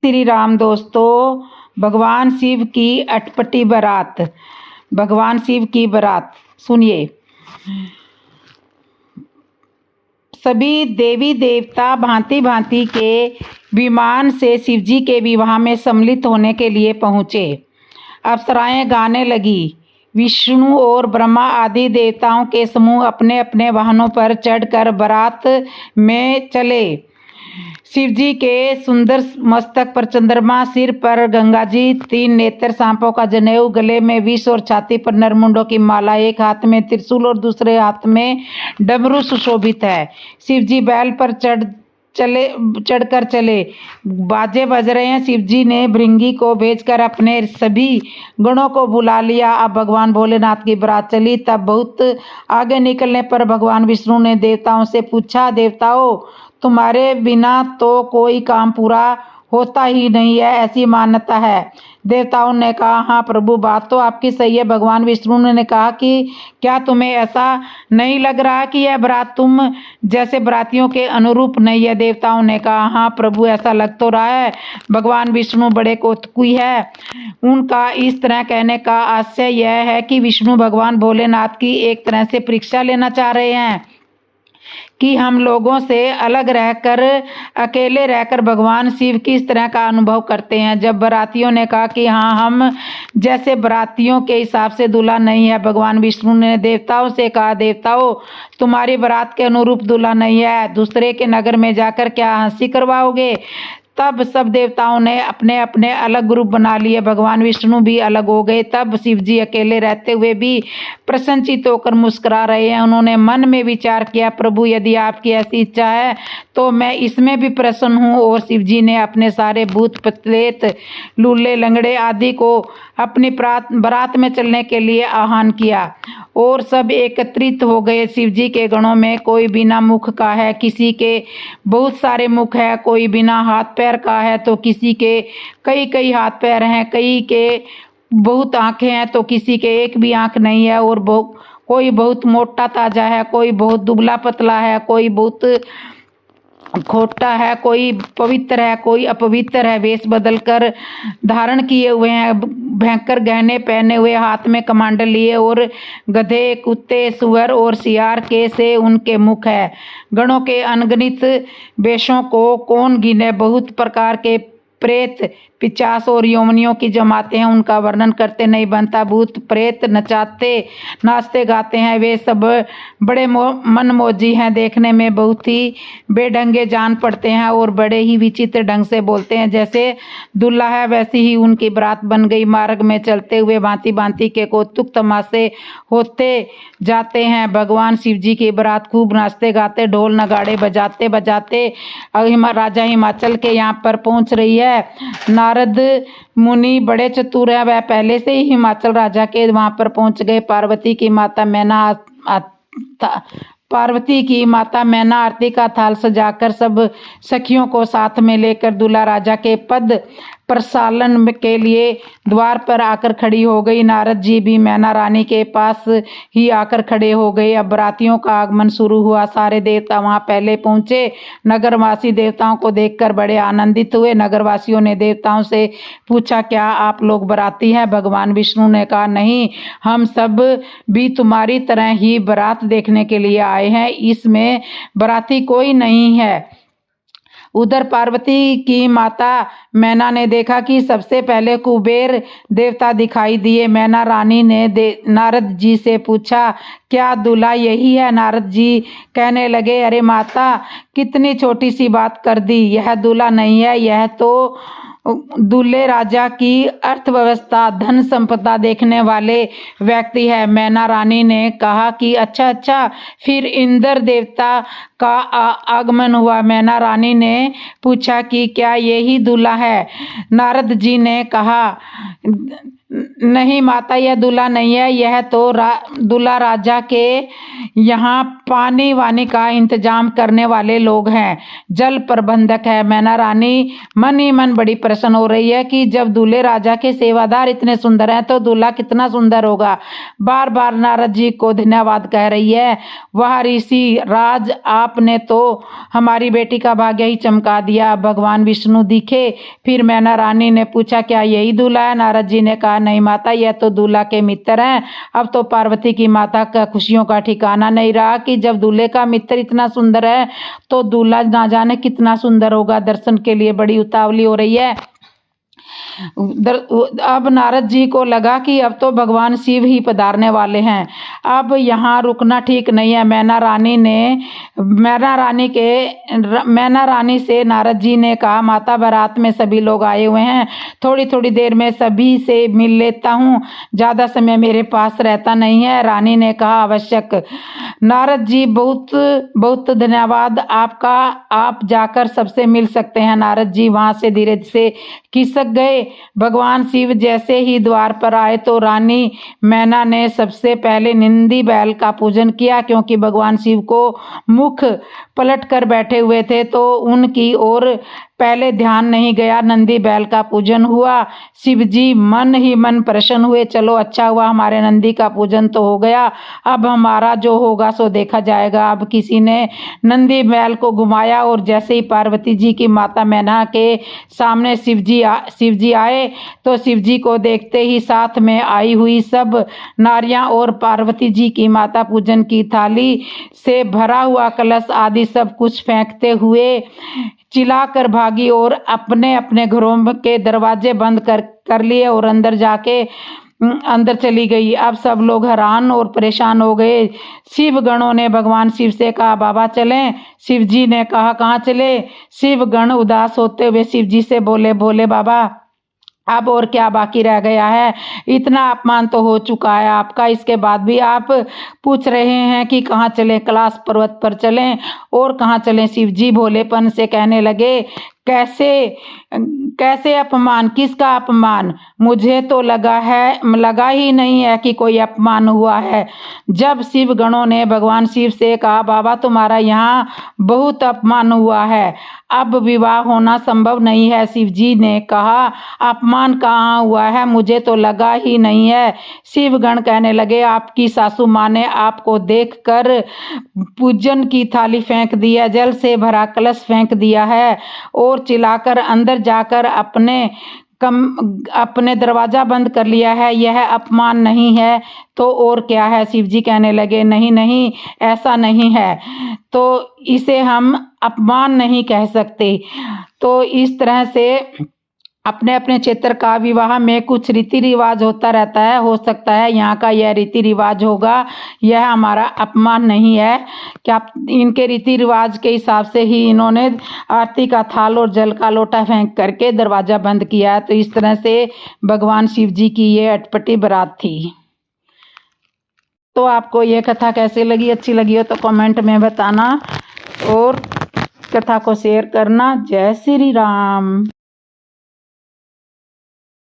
श्री राम दोस्तों, भगवान शिव की अटपटी बारात। भगवान शिव की बारात सुनिए। सभी देवी देवता भांति भांति के विमान से शिवजी के विवाह में सम्मिलित होने के लिए पहुँचे। अप्सराएं गाने लगी। विष्णु और ब्रह्मा आदि देवताओं के समूह अपने अपने वाहनों पर चढ़कर बारात में चले। शिवजी के सुंदर मस्तक पर चंद्रमा, सिर पर गंगा जी, 3 नेत्र, सांपों का जनेऊ, गले में विष और छाती पर नरमुंडों की माला, एक हाथ में त्रिशूल और दूसरे हाथ में डमरू सुशोभित है। शिवजी बैल पर चढ़कर चले। बाजे बज रहे हैं। शिवजी ने भृंगी को भेजकर अपने सभी गणों को बुला लिया। अब भगवान भोलेनाथ की बारात चली। तब बहुत आगे निकलने पर भगवान विष्णु ने देवताओं से पूछा, देवताओं, तुम्हारे बिना तो कोई काम पूरा होता ही नहीं है, ऐसी मान्यता है। देवताओं ने कहा, हाँ प्रभु, बात तो आपकी सही है। भगवान विष्णु ने कहा कि क्या तुम्हें ऐसा नहीं लग रहा कि यह बारात तुम जैसे बारातियों के अनुरूप नहीं है? देवताओं ने कहा, हाँ प्रभु, ऐसा लग तो रहा है। भगवान विष्णु बड़े कौतुकी है। उनका इस तरह कहने का आशय यह है कि विष्णु भगवान भोलेनाथ की एक तरह से परीक्षा लेना चाह रहे हैं कि हम लोगों से अलग रहकर, अकेले रहकर भगवान शिव किस तरह का अनुभव करते हैं। जब बारातियों ने कहा कि हाँ, हम जैसे बारातियों के हिसाब से दूल्हा नहीं है, भगवान विष्णु ने देवताओं से कहा, देवताओं, तुम्हारी बारात के अनुरूप दूल्हा नहीं है, दूसरे के नगर में जाकर क्या हंसी करवाओगे? तब सब देवताओं ने अपने अपने अलग ग्रुप बना लिए। भगवान विष्णु भी अलग हो गए। तब शिवजी अकेले रहते हुए भी प्रसन्नचित्त होकर मुस्कुरा रहे हैं। उन्होंने मन में विचार किया, प्रभु, यदि आपकी ऐसी इच्छा है तो मैं इसमें भी प्रसन्न हूँ। और शिवजी ने अपने सारे भूत प्रेत, लूले लंगड़े आदि को अपनी बारात में चलने के लिए आह्वान किया और सब एकत्रित हो गए। शिवजी के गणों में कोई बिना मुख का है, किसी के बहुत सारे मुख है, कोई बिना हाथ पैर का है तो किसी के कई कई हाथ पैर हैं, कई के बहुत आंखें हैं तो किसी के एक भी आंख नहीं है, और कोई बहुत मोटा ताजा है, कोई बहुत दुबला पतला है, कोई बहुत खोटा है, कोई पवित्र है, कोई अपवित्र है। वेश बदलकर धारण किए हुए हैं, भयंकर गहने पहने हुए, हाथ में कमंडल लिए, और गधे, कुत्ते, सुअर और सियार के से उनके मुख है। गणों के अनगिनत वेशों को कौन गिने। बहुत प्रकार के प्रेत, पिशाच और योनियों की जमाते हैं, उनका वर्णन करते नहीं बनता। भूत प्रेत नाचते गाते हैं। वे सब बड़े मनमौजी हैं, देखने में बहुत ही बेढंगे जान पड़ते हैं और बड़े ही विचित्र ढंग से बोलते हैं। जैसे दूल्हा है वैसी ही उनकी बारात बन गई। मार्ग में चलते हुए भांति भांति के कौतुक तमाशे होते जाते हैं। भगवान शिवजी की बारात खूब नाचते गाते, ढोल नगाड़े बजाते बजाते राजा हिमाचल के यहाँ पर पहुँच रही है। नारद मुनि बड़े चतुर हैं, वह पहले से ही हिमाचल राजा के वहाँ पर पहुँच गए। पार्वती की माता मैना आरती का थाल सजाकर सब सखियों को साथ में लेकर दूल्हा राजा के पद प्रसालन के लिए द्वार पर आकर खड़ी हो गई। नारद जी भी मैना रानी के पास ही आकर खड़े हो गए। अब बारातियों का आगमन शुरू हुआ। सारे देवता वहां पहले पहुंचे। नगरवासी देवताओं को देखकर बड़े आनंदित हुए। नगरवासियों ने देवताओं से पूछा, क्या आप लोग बाराती हैं? भगवान विष्णु ने कहा, नहीं, हम सब भी तुम्हारी तरह ही बारात देखने के लिए आए हैं, इसमें बाराती कोई नहीं है। उधर पार्वती की माता मैना ने देखा कि सबसे पहले कुबेर देवता दिखाई दिए। मैना रानी ने नारद जी से पूछा, क्या दूल्हा यही है? नारद जी कहने लगे, अरे माता, कितनी छोटी सी बात कर दी। यह दूल्हा नहीं है, यह तो दूल्हे राजा की अर्थव्यवस्था, धन संपदा देखने वाले व्यक्ति है। मैना रानी ने कहा कि अच्छा, फिर इंद्र देवता का आगमन हुआ। मैना रानी ने पूछा कि क्या यही दूल्हा है? नारद जी ने कहा, नहीं माता, यह दूल्हा नहीं है, यह तो दूल्हा राजा के यहाँ पानी वानी का इंतजाम करने वाले लोग हैं, जल प्रबंधक है। मैना रानी मन ही मन बड़ी प्रसन्न हो रही है कि जब दूल्हे राजा के सेवादार इतने सुंदर हैं तो दूल्हा कितना सुंदर होगा। बार बार नारद जी को धन्यवाद कह रही है। वह ऋषि राज, आपने तो हमारी बेटी का भाग्य ही चमका दिया। भगवान विष्णु दिखे। फिर मैना रानी ने पूछा, क्या यही दूल्हा है? नारद जी ने कहा, नहीं माता, यह तो दूल्हा के मित्र हैं। अब तो पार्वती की माता का खुशियों का ठिकाना नहीं रहा कि जब दूल्हे का मित्र इतना सुंदर है तो दूल्हा ना जाने कितना सुंदर होगा। दर्शन के लिए बड़ी उतावली हो रही है। अब नारद जी को लगा कि अब तो भगवान शिव ही पधारने वाले हैं, अब यहाँ रुकना ठीक नहीं है। मैना रानी से नारद जी ने कहा, माता, बारात में सभी लोग आए हुए हैं, थोड़ी थोड़ी देर में सभी से मिल लेता हूँ, ज़्यादा समय मेरे पास रहता नहीं है। रानी ने कहा, आवश्यक। नारद जी, बहुत बहुत धन्यवाद आपका, आप जाकर सबसे मिल सकते हैं। नारद जी वहाँ से धीरे से खिसक गए। भगवान शिव जैसे ही द्वार पर आए तो रानी मैना ने सबसे पहले नंदी बैल का पूजन किया, क्योंकि भगवान शिव को मुख पलट कर बैठे हुए थे तो उनकी ओर पहले ध्यान नहीं गया। नंदी बैल का पूजन हुआ। शिव जी मन ही मन प्रसन्न हुए। चलो अच्छा हुआ, हमारे नंदी का पूजन तो हो गया, अब हमारा जो होगा सो देखा जाएगा। अब किसी ने नंदी बैल को घुमाया और जैसे ही पार्वती जी की माता मैना के सामने शिव जी आए तो शिव जी को देखते ही साथ में आई हुई सब नारियां और पार्वती जी की माता पूजन की थाली से भरा हुआ कलश आदि सब कुछ फेंकते हुए चिल्लाकर भागी और अपने अपने घरों के दरवाजे बंद कर लिए और अंदर चली गई। अब सब लोग हैरान और परेशान हो गए। शिव गणों ने भगवान शिव से कहा, बाबा चलें? शिव जी ने कहा, कहाँ चले? शिव गण उदास होते हुए शिव जी से बोले, भोले बाबा, अब और क्या बाकी रह गया है? इतना अपमान तो हो चुका है आपका, इसके बाद भी आप पूछ रहे हैं कि कहाँ चलें? कैलाश पर्वत पर चलें। और कहाँ चलें? शिव जी भोलेपन से कहने लगे, कैसे अपमान? किसका अपमान? मुझे तो लगा ही नहीं है कि कोई अपमान हुआ है। जब शिव गणों ने भगवान शिव से कहा, बाबा तुम्हारा यहाँ बहुत अपमान हुआ है, अब विवाह होना संभव नहीं है। शिव जी ने कहा, अपमान कहाँ हुआ है? मुझे तो लगा ही नहीं है। शिवगण कहने लगे, आपकी सासू माँ ने आपको देखकर पूजन की थाली फेंक दी है, जल से भरा कलश फेंक दिया है और चिल्लाकर अंदर जाकर अपने दरवाजा बंद कर लिया है। यह अपमान नहीं है तो और क्या है? शिव जी कहने लगे, नहीं, ऐसा नहीं है तो इसे हम अपमान नहीं कह सकते। तो इस तरह से अपने अपने क्षेत्र का विवाह में कुछ रीति रिवाज होता रहता है। हो सकता है यहाँ का यह रीति रिवाज होगा, यह हमारा अपमान नहीं है। क्या इनके रीति रिवाज के हिसाब से ही इन्होंने आरती का थाल और जल का लोटा फेंक करके दरवाजा बंद किया है। तो इस तरह से भगवान शिव जी की ये अटपटी बारात थी। तो आपको ये कथा कैसी लगी? अच्छी लगी हो तो कमेंट में बताना और कथा को शेयर करना। जय श्री राम।